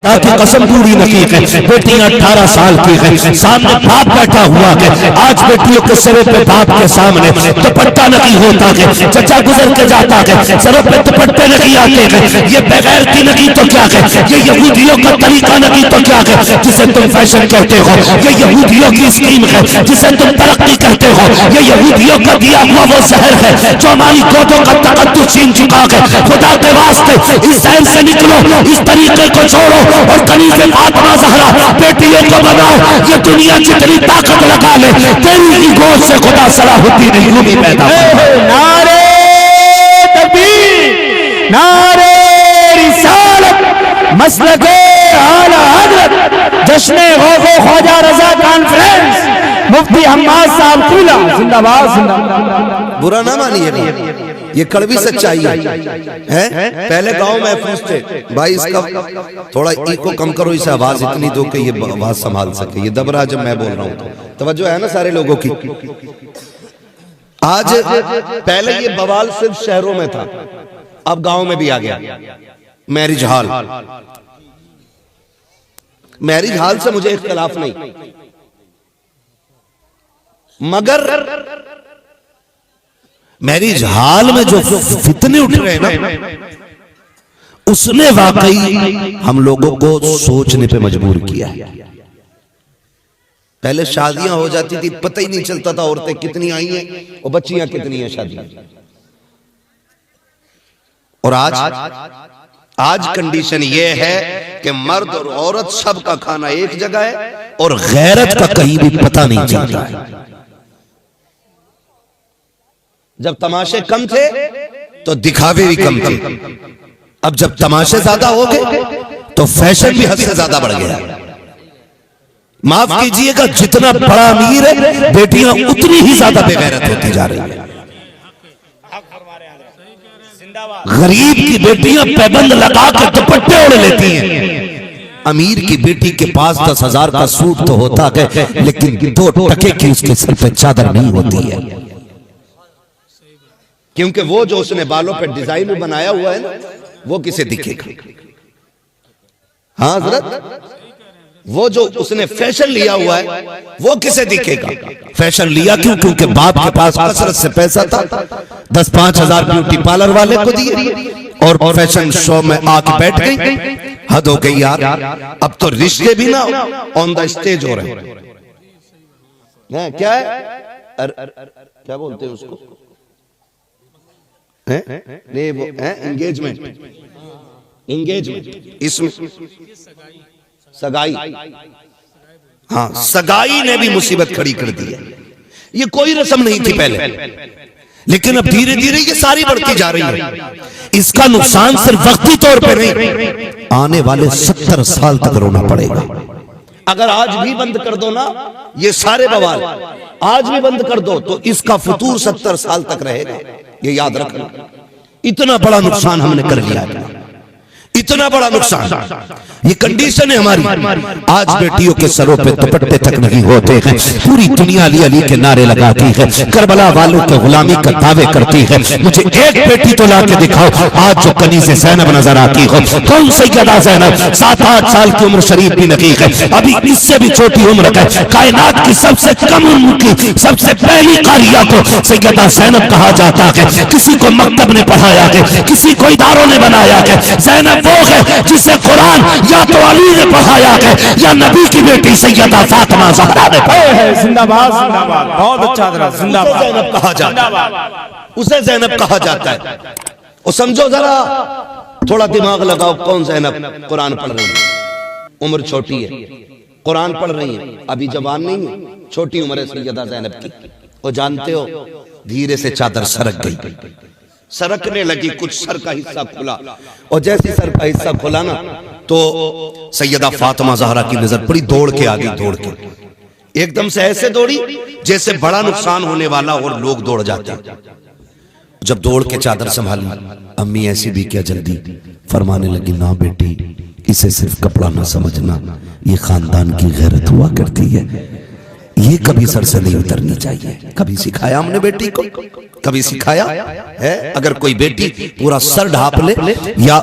की कसम पूरी नहीं है। बेटियां 18 साल की है, सामने बाप बैठा हुआ है। आज बेटियों के सरों पे बाप के सामने दुपट्टा नहीं होता है, चचा गुजर के जाता है, सरों पे दुपट्टे नहीं आते हैं। ये बगैर की नहीं तो क्या है, ये यहूदियों का तरीका नहीं तो क्या है, जिसे तुम फैशन कहते हो। ये यहूदियों की स्कीम है जिसे तुम तरक्की कहते हो। ये यहूदियों का दिया हुआ वो जहर है जो हमारी गोदों का तकद्दुस छीन चुका है। खुदा के वास्ते इस सहन से निकलो, इस तरीके को छोड़ो और कनीज़े फातिमा ज़हरा बेटियों को बनाओ। ये दुनिया जितनी ताकत लगा ले, तेरी ही गोद से खुदा सलाहुद्दीन अय्यूबी पैदा हो। नारे तकबीर, नारे रिसालत, मसलके आला हज़रत, जश्न गौज़े ख्वाजा रज़ा कॉन्फ्रेंस, मुफ्ती हम्माद साहब खुला जिंदाबाद जिंदाबाद। बुरा ना मानिए, ये कड़वी सच्चाई है। पहले गांव महफूज थे भाई, इसका थोड़ा इको कम करो, इसे आवाज इतनी दो कि ये आवाज संभाल सके। ये दबरा जब मैं बोल रहा हूँ तवज्जो है ना सारे लोगों की। आज पहले ये बवाल सिर्फ शहरों में था, अब गांव में भी आ गया। मैरिज हॉल, मैरिज हॉल से मुझे इख्तिलाफ नहीं, मगर मैरिज हॉल में जो फितने उठ रहे हैं ना, उसने वाकई हम लोगों को सोचने पे मजबूर किया है। पहले शादियां हो जाती थी, पता ही नहीं चलता था औरतें कितनी आई हैं और बच्चियां कितनी हैं शादी। और आज कंडीशन ये है कि मर्द और औरत सबका खाना एक जगह है और गैरत का कहीं भी पता नहीं चलता है। जब तमाशे कम थे तो दिखावे भी कम थे, अब जब तमाशे ज्यादा हो गए तो फैशन भी हद से ज्यादा बढ़ गया। माफ कीजिएगा, जितना बड़ा अमीर है बेटियां उतनी ही ज्यादा बेगैरत होती जा रही है। गरीब की बेटियां पैबंद लगा के दुपट्टे ओढ़ लेती हैं। अमीर की बेटी के पास 10,000 का सूट तो होता है, लेकिन 2 टके की उसके सिर पे चादर नहीं होती है, क्योंकि वो जो उसने बालों पे डिजाइन बनाया हुआ है ना, वो किसे दिखेगा। हाँ हज़रत, वो जो उसने फैशन लिया हुआ है वो किसे दिखेगा। फैशन लिया क्यों? क्योंकि बाप के पास कसरत से पैसा था, 10-5 हजार ब्यूटी पार्लर वाले को दिए और फैशन शो में आके बैठ गई। हद हो गई यार, अब तो रिश्ते भी ना ऑन द स्टेज हो रहे हैं। क्या है, क्या बोलते हैं उसको, नहीं वो एंगेजमेंट, एंगेजमेंट, इसमें सगाई। हाँ, सगाई ने भी मुसीबत खड़ी कर दी है। ये कोई रस्म नहीं थी पहले, लेकिन अब धीरे धीरे ये सारी बढ़ती जा रही है। इसका नुकसान सिर्फ वक्ती तौर पे नहीं, आने वाले 70 साल तक रोना पड़ेगा। अगर आज भी बंद कर दो ना ये सारे बवाल, आज भी बंद कर दो तो इसका फतूर 70 साल तक रहेगा। ये याद रखना, इतना बड़ा नुकसान हमने कर लिया है, इतना बड़ा नुकसान। ये कंडीशन है हमारी। आज बेटियों के सरों पे दुपट्टे तक नहीं होते हैं। पूरी दुनिया अली अली के नारे लगाती है, करबला वालों के गुलामी का दावे करती है। मुझे एक बेटी तो ला के दिखाओ आज जो कनीज़े ज़ैनब नजर आती हो। कौन सैयदा ज़ैनब, 7-8 साल की उम्र शरीफ भी नहीं है, अभी इससे भी छोटी उम्र है। कायनात की सबसे कम उम्र की सबसे पहली कारिया को सैयदा ज़ैनब कहा जाता है। किसी को मकतब ने पढ़ाया है, किसी को इदारों ने बनाया है। ज़ैनब वो है जिसे कुरान या तो अली ने पढ़ाया है या नबी की बेटी सैयदा फातिमा ज़हरा ने पढ़ाया है। जिंदाबाद जिंदाबाद, बहुत अच्छा जरा जिंदाबाद। ज़ैनब कहा जाता है, उसे ज़ैनब कहा जाता है। और समझो जरा, थोड़ा दिमाग लगाओ, कौन ज़ैनब कुरान पढ़ रही है, उम्र छोटी है, कुरान पढ़ रही है, अभी जवान नहीं है, छोटी उम्र है सैयदा ज़ैनब की। और जानते हो धीरे से चादर सरक गई, सरकने लगी, कुछ सर का हिस्सा खुला, और जैसे सर का हिस्सा खुला ना तो सैयदा फातिमा ज़हरा की नजर पड़ी, दौड़ के आ गई, दौड़ के एकदम से ऐसे दौड़ी जैसे बड़ा नुकसान होने वाला और लोग दौड़ जाते हैं। जब दौड़ के चादर संभाली, अम्मी ऐसी भी क्या जल्दी, फरमाने लगी, ना बेटी, इसे सिर्फ कपड़ा ना समझना, ये खानदान की गैरत हुआ करती है, ये कभी सर से नहीं उतरनी चाहिए। कभी सिखाया हमने बेटी को? कभी सिखाया है? अगर कोई बेटी पूरा सर ढाप ले या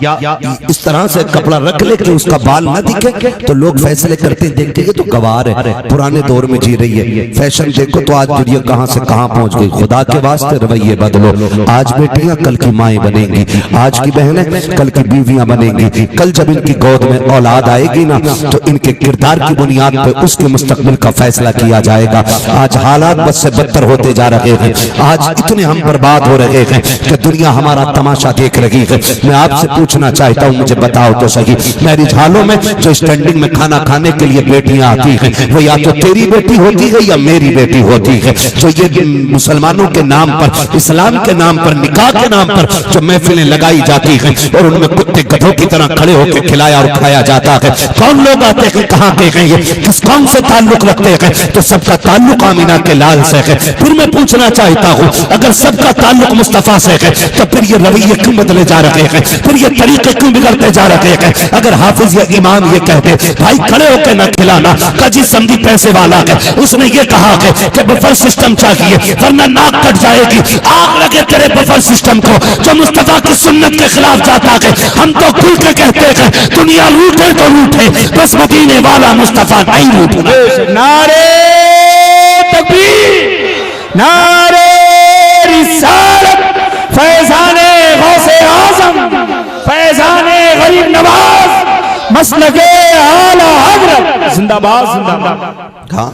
इस तरह से कपड़ा रख ले कि उसका बाल ना दिखे तो लोग फैसले करते देखते हैं तो गवार है, पुराने दौर में जी रही है। फैशन देखो तो आज दुनिया कहां से कहां पहुंच गई। खुदा के वास्ते रवैये बदलो। आज बेटियां कल की माएं बनेंगी, आज की बहनें कल की बीवियां बनेंगी। कल जब इनकी गोद में औलाद आएगी ना तो इनके किरदार की बुनियाद पर उसके मुस्तकबिल का फैसला किया जाएगा। आज हालात बद से बदतर होते जा रहे हैं। आज इतने हम बर्बाद हो रहे हैं कि दुनिया हमारा तमाशा देख रही है। मैं आपसे पूछना चाहता हूं, मुझे बताओ तो सही, मैरिज हॉलों में जो स्टैंडिंग में खाना खाने के लिए बेटियां आती हैं वो या तो तेरी बेटी होती है या मेरी बेटी होती है। जो ये मुसलमानों के नाम पर, इस्लाम के नाम पर, निकाह के नाम पर जो महफिलें लगाई जाती हैं और उनमें कुत्ते गधों की तरह खड़े होकर खिलाया और खाया जाता है। कौन लोग आते हैं, कहां के हैं, ये किस कौम से ताल्लुक रखते हैं? तो सबका ताल्लुक आमीना के लाल से है। फिर मैं पूछना चाहता हूं, अगर सबका ताल्लुक मुस्तफा से है तो फिर ये रवैये क्यों बदले जा रहे हैं? फिर ये तरीके क्यों बिगड़ते जा रहे हैं? अगर हाफिज या इमाम ये कहते भाई खड़े होकर न खिलाना, काजी समझी पैसे वाला है, उसने ये कहा है कि बफर सिस्टम चाहिए वरना नाक कट जाएगी। आग लगे तेरे बफर सिस्टम को जो मुस्तफा की सुन्नत के खिलाफ जाता है। हम तो खुल के कहते हैं दुनिया लूटे तो लूटे, बस मदीने वाला मुस्तफा नहीं लूटना। नारे तकबीर, नारे रिसालत, फैज़ाने गौसे आज़म, फैज़ाने गरीब नवाज, मसलके आला हज़रत, जिंदाबाद जिंदाबाद। हाँ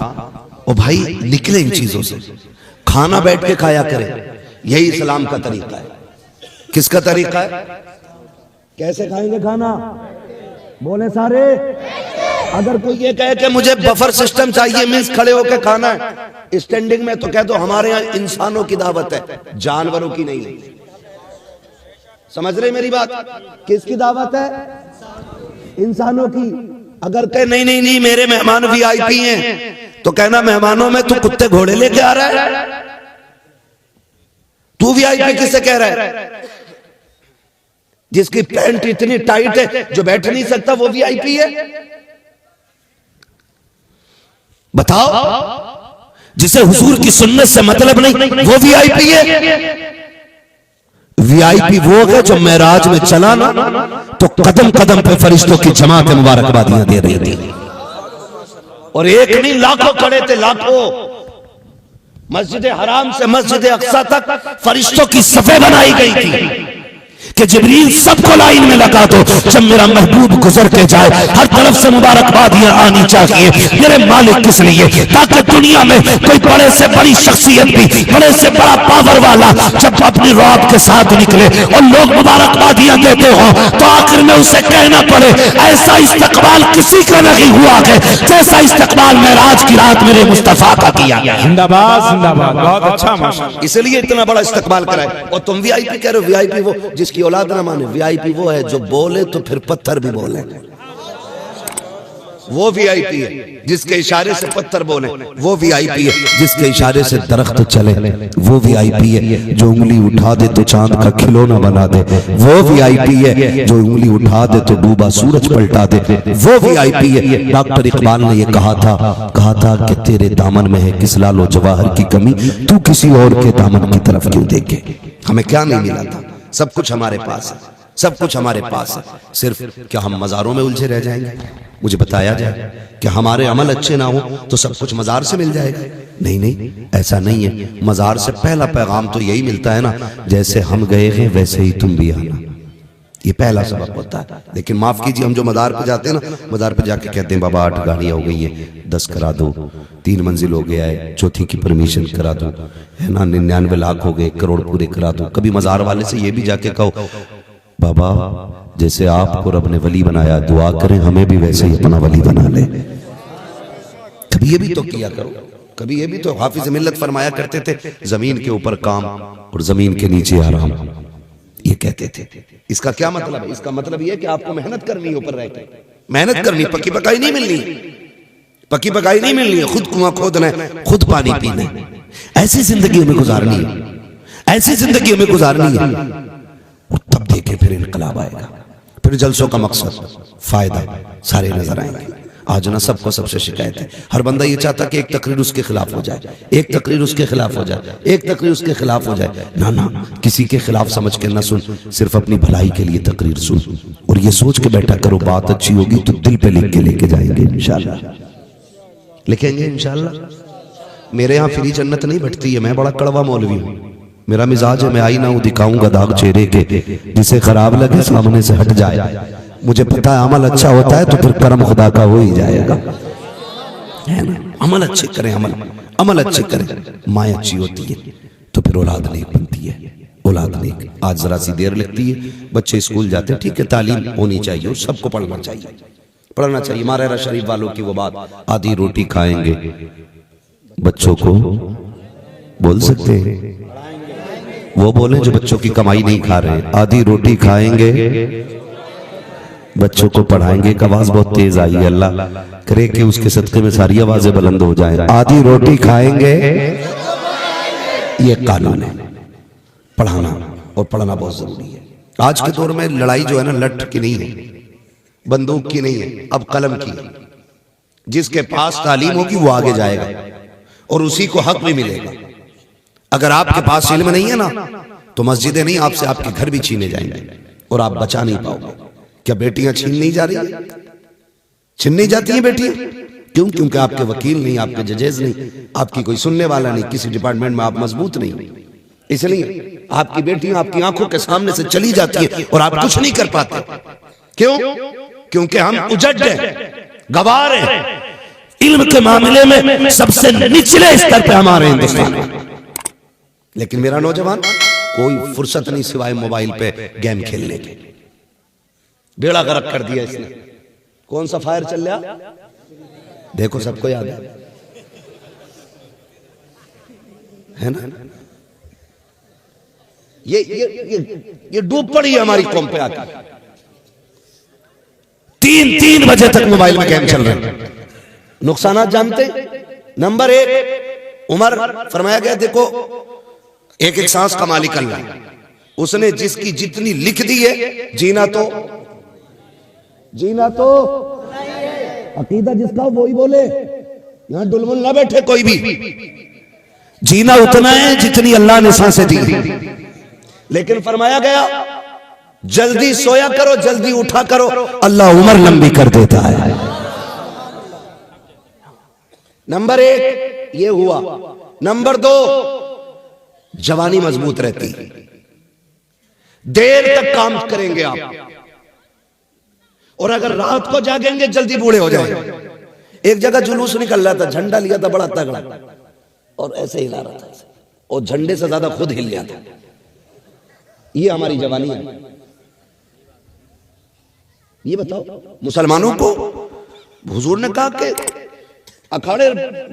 ओ भाई, निकले इन चीजों से। खाना बैठ के खाया करे, यही इस्लाम का तरीका है। किसका तरीका है? कैसे खाएंगे खाना? बोले सारे। अगर कोई ये कहे कि मुझे बफर सिस्टम चाहिए, मीन्स खड़े होकर खाना है स्टैंडिंग में, तो कह दो हमारे यहाँ इंसानों की दावत है, जानवरों की नहीं। समझ रहे मेरी बात? किसकी दावत है? इंसानों की। अगर कहे नहीं नहीं नहीं मेरे मेहमान वीआईपी हैं, तो कहना मेहमानों में तू कुत्ते घोड़े लेके आ रहा है? तू वीआईपी किससे कह रहा है? जिसकी पैंट इतनी टाइट है जो बैठ नहीं सकता वो वीआईपी है? बताओ। जिसे हुजूर की सुन्नत से मतलब नहीं वो वीआईपी है? वीआईपी वो है जो मेराज में चला ना तो कदम कदम पे फरिश्तों की जमात मुबारकबादियां दे रही थी। और एक नहीं लाखों खड़े थे, लाखों। मस्जिद हराम से मस्जिद अक्सा तक फरिश्तों की सफे बनाई गई थी कि जिब्रील सबको लाइन में लगा दो, जब मेरा महबूब गुजर के जाए हर तरफ से मुबारकबादियां आनी चाहिए। मेरे मालिक किस लिए? ताकि दुनिया में कोई बड़े से बड़ी शख्सियत भी, बड़े से बड़ा पावर वाला जब अपनी रौब के साथ निकले और लोग मुबारकबादियां देते हो तो आखिर में उसे कहना पड़े ऐसा इस्तकबाल किसी का नहीं हुआ है जैसा इस्तकबाल मेराज की रात मेरे मुस्तफा का किया गया। जिंदाबाद जिंदाबाद, बहुत अच्छा माशाअल्लाह। इसलिए इतना बड़ा इस्तकबाल कराए। और तुम वीआईपी कह रहे हो, वीआईपी वो जिसकी औलाद ना माने। वीआईपी वो है जो बोले तो फिर पत्थर भी बोले, वो वीआईपी है। जिसके इशारे से पत्थर बोले वो वीआईपी है। जिसके इशारे से दरख्त चले वो वीआईपी है। जो उंगली उठा दे तो चांद का खिलौना बना दे वो वीआईपी है। जो उंगली उठा दे तो डूबा सूरज पलटा दे वो वीआईपी है। डॉक्टर इकबाल ने ये कहा था कि तेरे दामन में है किस लालो जवाहर की कमी, तू किसी और के दामन की तरफ क्यों देखे। हमें क्या नहीं मिला था? सब कुछ हमारे पास है, सब कुछ हमारे पास है। सिर्फ क्या हम मज़ारों में उलझे रह जाएंगे? मुझे बताया जाए कि हमारे अमल अच्छे ना हो तो सब कुछ मज़ार से मिल जाएगा? नहीं नहीं, ऐसा नहीं है। मज़ार से पहला पैगाम तो यही मिलता है ना, जैसे हम गए हैं वैसे ही तुम भी आना। ये पहला सबक होता है। लेकिन माफ कीजिए, हम जो मज़ार पे जाते हैं ना, मज़ार पे जाके कहते हैं बाबा 8 गाड़ियां हो गई हैं, 10 करा दो, 3 मंजिल हो गया है, चौथी की परमिशन करा दो, है ना, 99 लाख हो गए, 1 करोड़ पूरे करा दो। कभी मज़ार वाले से ये भी जाके कहो बाबा जैसे आपको रब ने वली बनाया, दुआ करें हमें भी वैसे ही अपना वली बना ले। कभी ये भी तो किया करो। कभी ये भी तो हाफिज मिल्लत फरमाया करते थे, जमीन के ऊपर काम और जमीन के नीचे आराम, ये कहते थे। इसका क्या मतलब है? इसका मतलब ये कि आपको मेहनत करनी है, ऊपर रहकर मेहनत करनी, पक्की पकाई नहीं मिलनी, पक्की पकाई नहीं मिलनी है। खुद कुआं खोदना है, खुद पानी पीना है। ऐसी जिंदगी हमें गुजारनी है, ऐसी जिंदगी हमें गुजारनी है। और तब देखें फिर इनकलाब आएगा, फिर जलसों का मकसद फायदा सारे नजर आएंगे। आज ना सबको सबसे शिकायत है, हर बंदा ये चाहता कि एक तकरीर उसके खिलाफ हो जाए, एक तकरीर उसके खिलाफ हो जाए, एक तकरीर उसके खिलाफ हो जाए। ना ना, किसी के खिलाफ समझ के ना सुन, सिर्फ अपनी भलाई के लिए तकरीर सुन और ये सोच के बैठा करो बात अच्छी होगी तो दिल पे लिख के लेके जाएंगे इंशाल्लाह, लिखेंगे इंशाल्लाह। मेरे यहाँ फ्री जन्नत नहीं बटती है, मैं बड़ा कड़वा मौलवी हूँ, मेरा मिजाज है, मैं आई ना हूँ दिखाऊंगा दाग चेहरे के, जिसे खराब लगे सामने से हट जाए। मुझे पता है अमल अच्छा होता है तो फिर करम खुदा का हो ही जाएगा, है ना। अमल अच्छे करें, अमल अच्छे करें, माँ अच्छी होती है तो फिर औलाद नेक बनती है, औलाद नेक। आज जरा सी देर लगती है, बच्चे स्कूल जाते हैं, ठीक है, तालीम होनी चाहिए और सबको पढ़ना चाहिए, पढ़ना चाहिए। मारेरा शरीफ वालों की वो बात, आधी रोटी खाएंगे बच्चों को बोल सकते हैं, वो बोले जो बच्चों की कमाई नहीं खा रहे, आधी रोटी खाएंगे बच्चों को पढ़ाएंगे। एक आवाज बहुत तेज आई है, अल्लाह करे कि उसके सदके में सारी आवाजें बुलंद हो जाएं। आधी रोटी खाएंगे, ये कानून है, पढ़ाना और पढ़ना बहुत जरूरी है। आज के दौर में लड़ाई जो है ना, लठ की नहीं है, बंदूक की नहीं है, अब कलम की। जिसके पास तालीम होगी वो आगे जाएगा और उसी को हक भी मिलेगा। अगर आपके पास इल्म नहीं है ना तो मस्जिदें नहीं, आपसे आपके घर भी छीने जाएंगे और आप बचा नहीं पाओगे। क्या बेटियां छीन नहीं जा रही है? छीन नहीं जाती हैं बेटियां, क्यों? क्योंकि आपके वकील नहीं, आपके जजेज नहीं, आपकी कोई सुनने वाला नहीं, किसी डिपार्टमेंट में आप मजबूत नहीं, इसलिए आपकी बेटियां आपकी आंखों के सामने से चली जाती है और आप कुछ नहीं कर पाते। क्यों? क्योंकि हम उजड़ हैं, गवार हैं, इल्म के मामले में सबसे निचले स्तर पे हमारे हिंदुस्तान में। लेकिन मेरा नौजवान कोई फुर्सत नहीं सिवाय मोबाइल पे गेम खेलने की। बेड़ा गर्क कर दिया इसने। कौन सा फायर चल रहा देखो, सबको याद है ना। ये डूब पड़ी है हमारी कौम पे आकर। 3 बजे तक मोबाइल में गेम चल रहे हैं। नुकसानात जानते? नंबर 1, उमर फरमाया गया, देखो एक एक सांस का मालिक अल्लाह है, उसने जिसकी जितनी लिख दी है, जीना तो अकीदा जिसका वही बोले, यहां डुलमुल ना बैठे कोई भी। जीना उतना है जितनी अल्लाह ने सांसें दी। लेकिन फरमाया गया जल्दी सोया करो, जल्दी उठा करो, अल्लाह उम्र लंबी कर देता है। नंबर 1 ये हुआ। नंबर 2, जवानी मजबूत रहती, देर तक काम करेंगे आप, और अगर रात को जागेंगे जल्दी बूढ़े हो जाएंगे। एक जगह जुलूस निकल रहा था, झंडा लिया था बड़ा तगड़ा और ऐसे हिला रहा था, और झंडे से ज्यादा खुद हिल गया था। ये हमारी जवानी है। ये बताओ मुसलमानों को हुजूर ने कहा कि अखाड़े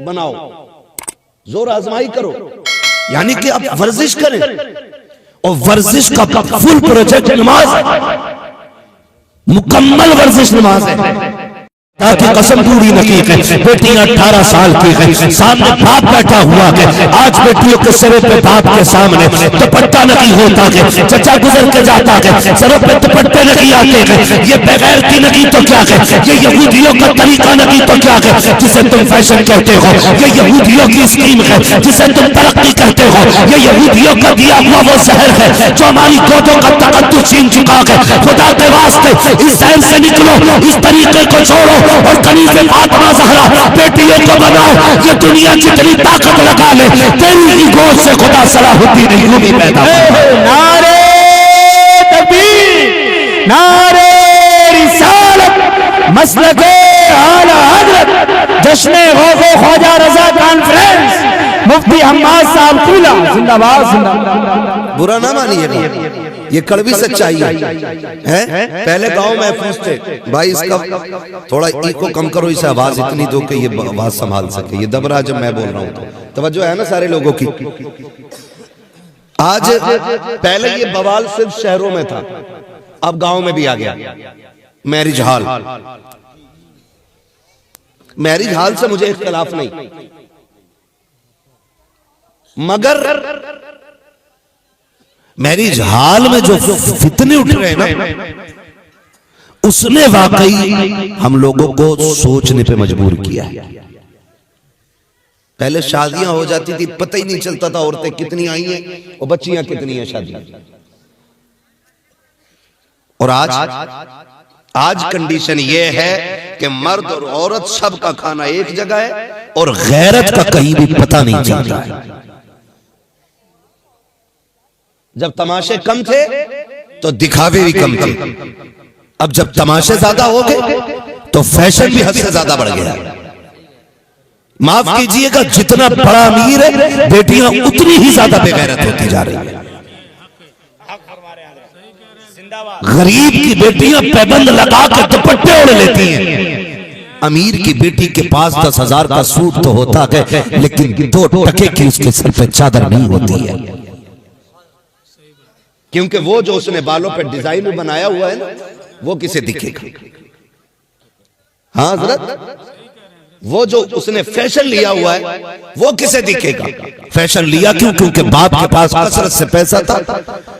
बनाओ, जोर आजमाई करो, यानी कि आप वर्जिश करें, और वर्जिश का फुल प्रोजेक्ट नमाज है, मुकम्मल वर्जिश नमाज है। ताकि कसम पूरी नकीक है, बेटियां 18 साल की है, सामने बाप बैठा हुआ है। आज बेटियों के सिरे पे बाप के सामने दुपट्टा नहीं होता है, चचा गुजर के जाता है, सरों पे दुपट्टे नहीं आते हैं। ये बगैर की नहीं तो क्या है, ये यहूदियों का तरीका नहीं तो क्या है, जिसे तुम फैशन कहते हो। ये यहूदियों की स्कीम है जिसे तुम तरक्की कहते हो। ये यहूदियों का दिया हुआ वो जहर है जो हमारी गोदों का तकद्दुस छीन चुका है। खुदा के वास्ते इस जहर से निकलो, इस तरीके को छोड़ो और कनीज़े फातिमा ज़हरा बेटियों को बनाओ। ये दुनिया जितनी ताकत लगा ले, तेरी ही गोद से खुदा सलाहुद्दीन अय्यूबी पैदा हुआ। नारे तकबीर, नारे रिसालत, मसलके आला हज़रत, जश्न गौज़े ख्वाजा रज़ा कॉन्फ्रेंस, मुफ्ती हम्माद साहब कूला जिंदाबाद, जिंदाबाद। बुरा ना मानिए, ये कड़वी सच्चाई है। पहले गांव महफूज थे भाई, इसका थोड़ा इको कम करो, इसे आवाज इतनी दो कि ये आवाज संभाल सके। ये दब रहा जब मैं बोल रहा हूं तो तवज्जो है ना सारे लोगों की। आज पहले ये बवाल सिर्फ शहरों में था, अब गांव में भी आ गया। मैरिज हॉल, मैरिज हॉल से मुझे इख्तिलाफ नहीं, मगर मैरिज हॉल में जो फितने उठ रहे हैं ना, उसने वाकई हम लोगों को सोचने पे मजबूर किया है। पहले शादियां हो जाती थी, पता ही नहीं चलता था औरतें कितनी आई हैं और बच्चियां कितनी हैं शादियां। और आज कंडीशन ये है कि मर्द और औरत सबका खाना एक जगह है और गैरत का कहीं भी पता नहीं चलता है। जब तमाशे कम थे तो दिखावे भी कम थे, अब जब तमाशे ज्यादा हो गए तो फैशन भी हद से ज्यादा बढ़ गया। माफ कीजिएगा, जितना बड़ा अमीर है बेटियां उतनी ही ज्यादा बेगैरत होती जा रही है। गरीब की बेटियां पैबंद लगा के दुपट्टे ओढ़ लेती हैं। अमीर की बेटी के पास 10,000 का सूट तो होता है, लेकिन 2 टके की उसके सर पे चादर नहीं होती है, क्योंकि वो जो उसने बालों पे डिजाइन बनाया हुआ है ना, वो किसे दिखेगा। हाँ हजरत, वो जो उसने फैशन लिया हुआ है वो किसे दिखेगा। फैशन लिया क्यों? क्योंकि बाप के पास कसरत से पैसा था,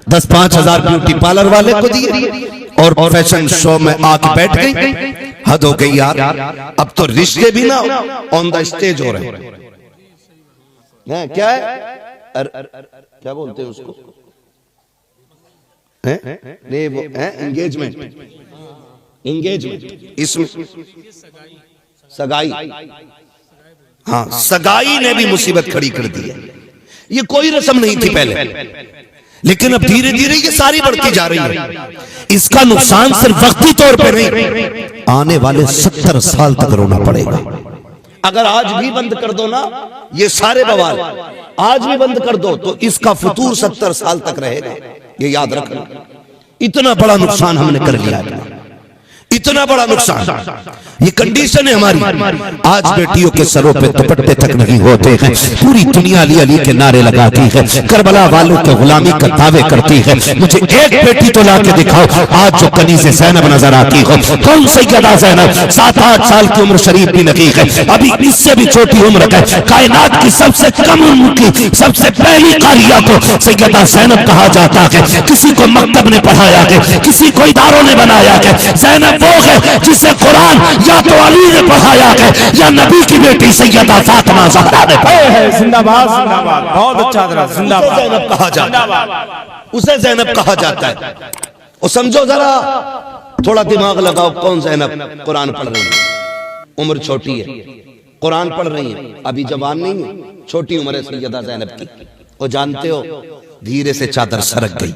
10-5 हजार ब्यूटी पार्लर वाले को दिए और फैशन शो में आके बैठ गई। हद हो गई यार, अब तो रिश्ते भी ना ऑन द स्टेज हो रहे हैं। क्या है, क्या बोलते हैं उसको, नहीं वो एंगेजमेंट, इसमें सगाई। हाँ, सगाई ने भी मुसीबत खड़ी कर दी है। ये कोई रस्म नहीं थी पहले, लेकिन अब धीरे धीरे ये सारी बढ़ती जा रही है। इसका नुकसान सिर्फ वक्ती तौर पे नहीं, आने वाले 70 साल तक रोना पड़ेगा। अगर आज भी बंद कर दो ना ये सारे बवाल, आज भी बंद कर दो तो इसका फुतूर 70 साल तक रहेगा। ये याद रखना, इतना बड़ा नुकसान हमने कर लिया है, इतना बड़ा नुकसान। ये कंडीशन है हमारी। आज बेटियों के सरों पे दुपट्टे तक नहीं होते हैं। पूरी दुनिया अली अली के नारे लगाती है, करबला वालों के गुलामी का दावे करती है। मुझे एक बेटी तो ला के दिखाओ आज जो कनीज़े ज़ैनब नजर आती हो। कौन सैयदा ज़ैनब, 7-8 साल की उम्र शरीफ भी नहीं है, अभी इससे भी छोटी उम्र है। कायनात की सबसे कम उम्र की सबसे पहली कारिया को सैयदा ज़ैनब कहा जाता है। किसी को मकतब ने पढ़ाया है, किसी को इदारों ने बनाया है। ज़ैनब वो है जिसे कुरान या तो अली ने पढ़ाया है या नबी की बेटी सैयदा फातिमा ज़हरा ने पढ़ाया है। जिंदाबाद जिंदाबाद, बहुत अच्छा जरा जिंदाबाद। ज़ैनब कहा जाता है, उसे ज़ैनब कहा जाता है। और समझो जरा, थोड़ा दिमाग लगाओ, कौन ज़ैनब कुरान पढ़ रही है, उम्र छोटी है, कुरान पढ़ रही है, अभी जवान नहीं है, छोटी उम्र है सैयदा ज़ैनब की। और जानते हो, धीरे से चादर सरक गई,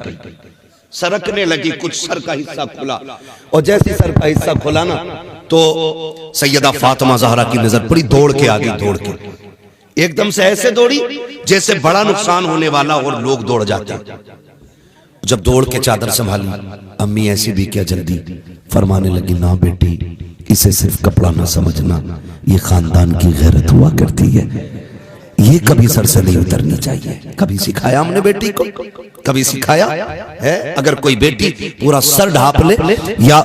सरकने लगी, कुछ सर का हिस्सा खुला, और जैसे सर का हिस्सा खुला ना तो सैयदा फातिमा ज़हरा की नजर पड़ी, दौड़ के आ गई, दौड़ के एकदम से ऐसे दौड़ी जैसे बड़ा नुकसान होने वाला और लोग दौड़ जाते। जब दौड़ के चादर संभाली, अम्मी ऐसी भी क्या जल्दी, फरमाने लगी, ना बेटी, इसे सिर्फ कपड़ा ना समझना, ये खानदान की गैरत हुआ करती है, ये कभी सर से नहीं उतरनी चाहिए। कभी सिखाया हमने बेटी को, कभी सिखाया है? अगर कोई बेटी पूरा सर ढाप ले या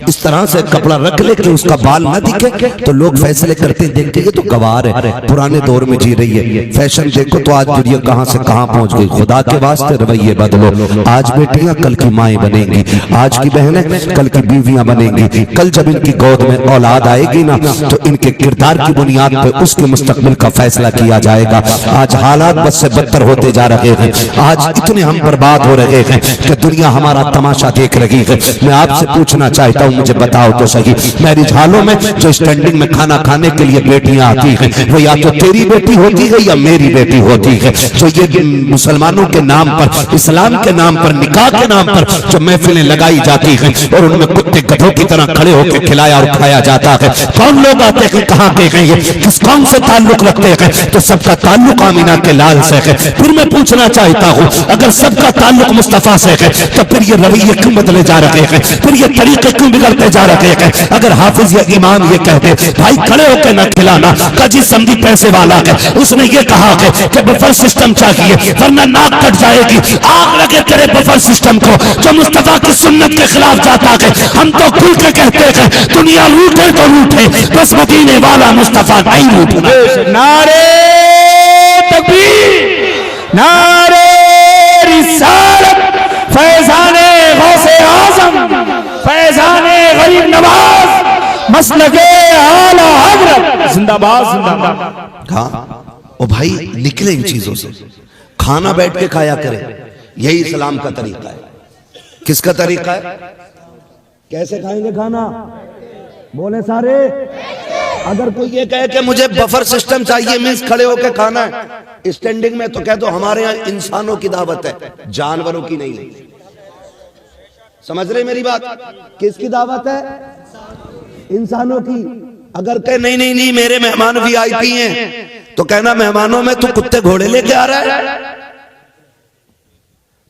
इस तरह से कपड़ा रख ले कि उसका बाल ना दिखे तो लोग फैसले करते देखते ये तो गवार है, पुराने दौर में जी रही है। फैशन देखो तो आज दुनिया कहां से कहां पहुंच गई। खुदा के वास्ते रवैये बदलो। आज बेटियां कल की माएं बनेंगी, आज की बहनें कल की बीवियां बनेंगी। कल जब इनकी गोद में औलाद आएगी ना तो इनके किरदार की बुनियाद पर उसके मुस्तकबिल का फैसला किया जाएगा। आज हालात बद से बदतर होते जा रहे हैं, आज इतने हम बर्बाद हो रहे हैं कि दुनिया हमारा तमाशा देख रही है। मैं आपसे पूछना चाहता हूं, मुझे बताओ तो सही, मैरिज हालों में जो स्टैंडिंग में खाना खाने के लिए बेटियां आती हैं वो या तो तेरी बेटी होती है या मेरी बेटी होती है। जो ये मुसलमानों के नाम पर, इस्लाम के नाम पर, निकाह के नाम पर जो महफिलें लगाई जाती हैं और उनमें कुत्ते गधों की तरह खड़े होकर खिलाया और खाया जाता है, कौन लोग आते हैं, कहाँ के हैं, किस कौन से ताल्लुक रखते हैं? तो सबका ताल्लुक आमीना के लाल से है। फिर मैं पूछना चाहता हूँ, अगर सबका ताल्लुक मुस्तफा से है तो फिर ये रवैये क्यों बदले जा रहे हैं, फिर ये तरीके क्यों बिगड़ते जा रहे हैं? अगर हाफिज या इमाम ये कहते भाई खड़े होकर न खिलाना, काजी समझी पैसे वाला है, उसने ये कहा है कि बफर सिस्टम चाहिए वरना नाक कट जाएगी। आग लगे तेरे बफर सिस्टम को जो मुस्तफा की सुन्नत के खिलाफ जाता है। हम तो खुल के कहते हैं दुनिया लूटे तो लूटे, बस मदीने वाला मुस्तफा नहीं लूटना। नारे तकबीर, नारे रिसालत, फैज़ाने गौसे आज़म, फैज़ाने गरीब नवाज मसलके आला हजरत जिंदाबाद जिंदाबाद। कहा ओ भाई निकले इन चीजों से, खाना बैठ के खाया करें, यही इस्लाम का तरीका है। किसका तरीका है? कैसे खाएंगे खाना? बोले सारे। अगर कोई ये कहे कि मुझे बफर सिस्टम चाहिए, मीन्स खड़े होकर खाना है स्टैंडिंग में, तो कह दो हमारे यहाँ इंसानों की दावत है, जानवरों की नहीं। समझ रहे मेरी बात? किसकी दावत है? इंसानों की। अगर कहे नहीं नहीं नहीं मेरे मेहमान वीआईपी हैं, तो कहना मेहमानों में तू कुत्ते घोड़े लेके आ रहा है,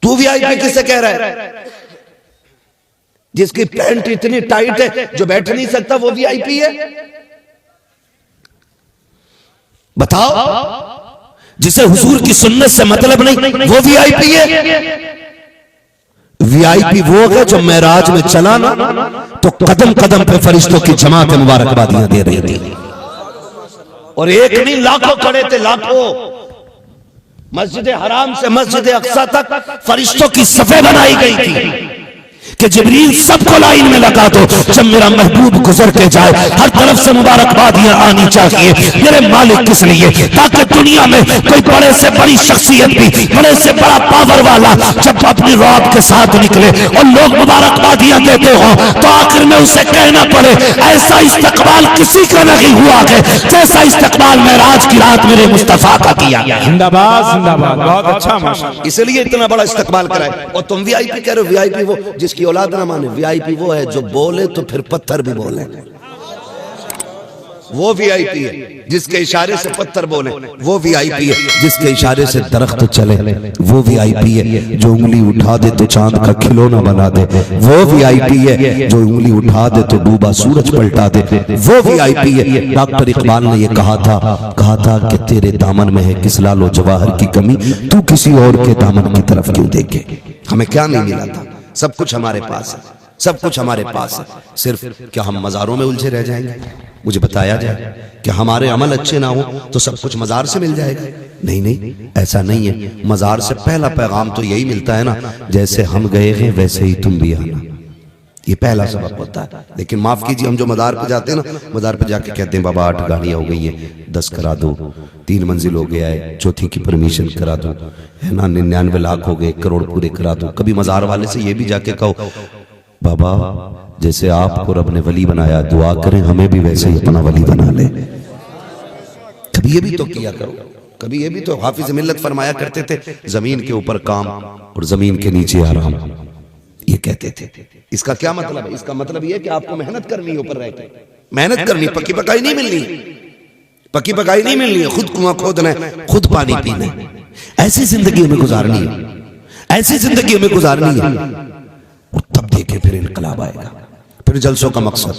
तू वीआईपी किससे कह रहा है? जिसकी पैंट इतनी टाइट है जो बैठ नहीं सकता वो वीआईपी है? बताओ। जिसे हुजूर की सुन्नत से मतलब नहीं वो वीआईपी है? वीआईपी वो है जो मेराज में चला ना तो कदम कदम पे फरिश्तों की जमात मुबारकबादियां दे रही थी, और एक नहीं लाखों खड़े थे, लाखों। मस्जिद हराम से मस्जिद अक्सा तक फरिश्तों की सफे बनाई गई थी कि जिब्रील सबको लाइन में लगा दो, जब मेरा महबूब गुजर के जाए हर तरफ से मुबारकबादियां आनी चाहिए। मेरे मालिक किस लिए? ताकि दुनिया में कोई बड़े से बड़ी शख्सियत भी, बड़े से बड़ा पावर वाला जब अपनी रौब के साथ निकले और लोग मुबारकबादियां देते हो, तो आखिर में उसे कहना पड़े ऐसा इस्तकबाल किसी का नहीं हुआ है जैसा इस्तकबाल मेराज की रात मेरे मुस्तफा का किया। जिंदाबाद जिंदाबाद। बहुत अच्छा माशाअल्लाह। इसलिए इतना बड़ा इस्तकबाल कराए। और तुम वीआईपी कह रहे हो, वीआईपी वो जिसकी औलाद ना माने। वीआईपी वो है जो बोले तो फिर पत्थर भी बोले, वो वीआईपी है। जिसके इशारे से पत्थर बोले वो वीआईपी है। जिसके इशारे से दरख्त चले वो वीआईपी है। जो उंगली उठा दे तो चांद का खिलौना बना दे वो वीआईपी है। जो उंगली उठा दे तो डूबा सूरज पलटा दे वो वीआईपी है। डॉक्टर इकबाल ने ये कहा था कि तेरे दामन में है किस लालो जवाहर की कमी, तू किसी और के दामन की तरफ क्यों देखे। हमें क्या नहीं मिला था? सब कुछ हमारे पास है, सब कुछ हमारे पास है। सिर्फ क्या हम मज़ारों में उलझे रह जाएंगे? मुझे बताया जाए कि हमारे अमल अच्छे ना हो तो सब कुछ मज़ार से मिल जाएगा? नहीं नहीं, ऐसा नहीं है। मज़ार से पहला पैगाम तो यही मिलता है ना, जैसे हम गए हैं वैसे ही तुम भी आना। ये पहला सबक होता है। लेकिन माफ कीजिए, हम जो मज़ार पे जाते हैं ना, मज़ार पे जाके कहते हैं बाबा 8 गाड़ियां हो गई हैं, 10 करा दो, 3 मंजिल हो गया है, चौथी की परमिशन करा दो, है ना, 99 लाख हो गए, 1 करोड़ पूरे करा दो। कभी मज़ार वाले से ये भी जाके कहो बाबा जैसे आपको रब ने वली बनाया, दुआ करें हमें भी वैसे ही अपना वली बना ले। कभी ये भी तो किया करो। कभी ये भी तो हाफिज मिल्लत फरमाया करते थे, जमीन के ऊपर काम और जमीन के नीचे आराम, ये कहते थे। इसका क्या मतलब है? इसका मतलब ये कि आपको मेहनत करनी है, ऊपर रह के मेहनत करनी, पक्की पकाई नहीं मिलनी, पक्की पकाई नहीं मिलनी है। खुद कुआं खोदना है, खुद पानी पीना है। ऐसी जिंदगी हमें गुजारनी है, ऐसी जिंदगी हमें गुजारनी है। और तब देखे फिर इनकलाब आएगा, फिर जलसों का मकसद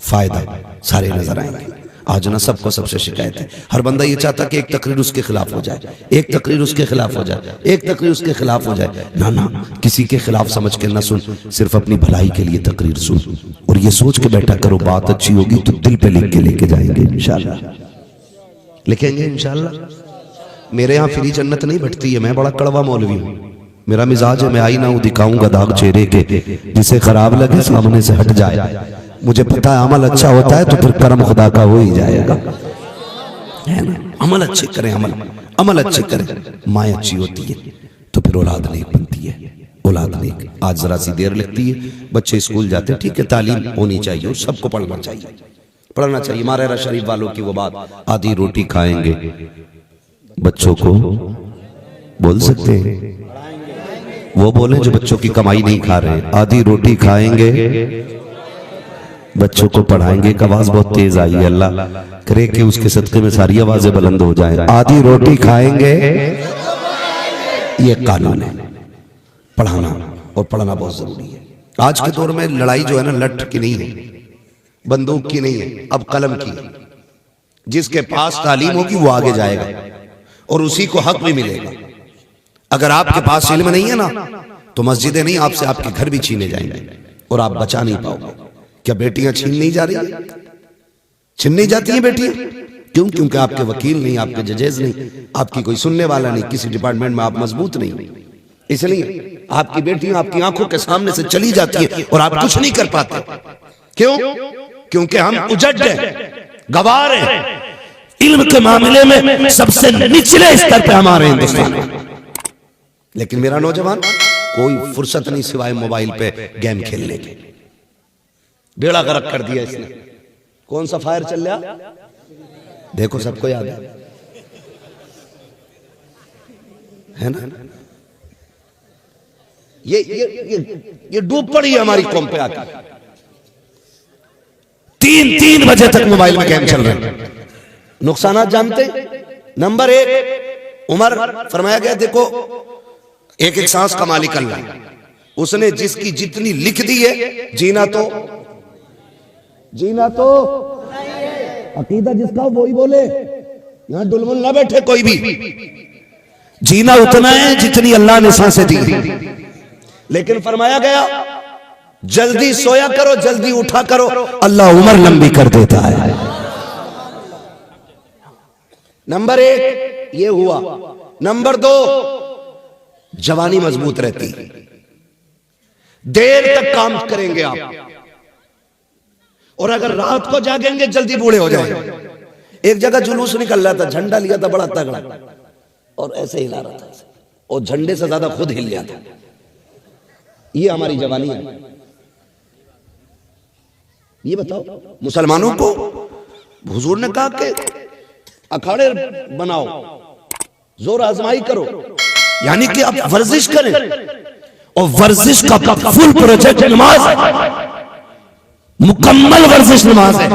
फायदा सारे नजर आएंगे। आज ना सबको सबसे शिकायत है, हर बंदा ये चाहता कि एक तकरीर उसके खिलाफ हो जाए, एक तकरीर उसके खिलाफ हो जाए, एक तकरीर उसके खिलाफ हो जाए। ना ना, किसी के खिलाफ समझ के ना सुन, सिर्फ अपनी भलाई के लिए तकरीर सुन और ये सोच के बैठा करो बात अच्छी होगी तो दिल पे लिख के लेके जाएंगे इंशाल्लाह, लिखेंगे इंशाल्लाह। मेरे यहाँ फ्री जन्नत नहीं बटती है, मैं बड़ा कड़वा मौलवी हूँ। मेरा मिजाज है, मैं आई ना हूँ दिखाऊंगा दाग चेहरे के, जिसे खराब लगे सामने से हट जाए। मुझे पता है अमल अच्छा होता है तो फिर कर्म खुदा का हो ही जाएगा, है ना। अमल अच्छे करें, अमल अच्छे करें, माँ अच्छी होती है तो फिर औलाद नेक बनती है, औलाद नेक। आज जरा सी देर लगती है, बच्चे स्कूल जाते हैं, ठीक है, तालीम होनी चाहिए और सबको पढ़ना चाहिए, पढ़ना चाहिए। मारेरा शरीफ वालों की वो बात, आधी रोटी खाएंगे बच्चों को बोल सकते हैं, वो बोले जो बच्चों की कमाई नहीं खा रहे, आधी रोटी खाएंगे बच्चों को पढ़ाएंगे। एक आवाज बहुत तेज आई है, अल्लाह करे कि उसके सदके में सारी आवाजें बुलंद हो जाएं। आधी रोटी खाएंगे, ये कानून है, पढ़ाना और पढ़ना बहुत जरूरी है। आज के दौर में लड़ाई जो है ना, लठ की नहीं है, बंदूक की नहीं है, अब कलम की। जिसके पास तालीम होगी वो आगे जाएगा और उसी को हक भी मिलेगा। अगर आपके पास इल्म नहीं है ना तो मस्जिदें नहीं, आपसे आपके घर भी छीने जाएंगे और आप बचा नहीं पाओगे। क्या बेटियां छीन नहीं जा रही? छीन नहीं जाती हैं बेटियां? क्यों? क्योंकि आपके वकील नहीं, आपके जजेज नहीं, आपकी कोई सुनने वाला नहीं, किसी डिपार्टमेंट में आप मजबूत नहीं, इसलिए आपकी बेटियां आपकी आंखों के सामने से चली जाती है और आप कुछ नहीं कर पाते। क्यों? क्योंकि हम उजड़ गए, गवार हैं। इल्म के मामले में सबसे निचले स्तर पे हमारे हिंदुस्तान में। लेकिन मेरा नौजवान कोई फुर्सत नहीं सिवाय मोबाइल पे गेम खेलने की। बेड़ा गर्क कर दिया इसने। कौन सा फायर चल रहा देखो, सबको याद है ना? ये डूब पड़ी है हमारी कौम पे आकर। 3 बजे तक मोबाइल में गेम चल रहे हैं। नुकसानात जानते? नंबर 1, उमर फरमाया गया, देखो एक एक सांस का मालिक अल्लाह, उसने जिसकी जितनी लिख दी है, जीना तो अकीदा जिसका वही बोले, यहां डुलमुल ना बैठे कोई भी। जीना उतना है जितनी अल्लाह ने सांसें दी। लेकिन फरमाया गया जल्दी सोया करो, जल्दी उठा करो, अल्लाह उम्र लंबी कर देता है। नंबर 1 ये हुआ। नंबर 2, जवानी मजबूत रहती, देर तक काम करेंगे आप, और अगर रात को जागेंगे जल्दी बूढ़े हो जाएंगे। एक जगह जुलूस निकल रहा था, झंडा लिया था बड़ा तगड़ा, और ऐसे हिला रहा था, और झंडे से ज्यादा खुद हिल गया था। ये हमारी जवानी है। ये बताओ, मुसलमानों को हुजूर ने कहा कि अखाड़े बनाओ, जोर आजमाई करो, यानी कि आप वर्जिश करें, और वर्जिश का फुल प्रोजेक्ट नमाज है, मुकम्मल वर्जिश नमाज है।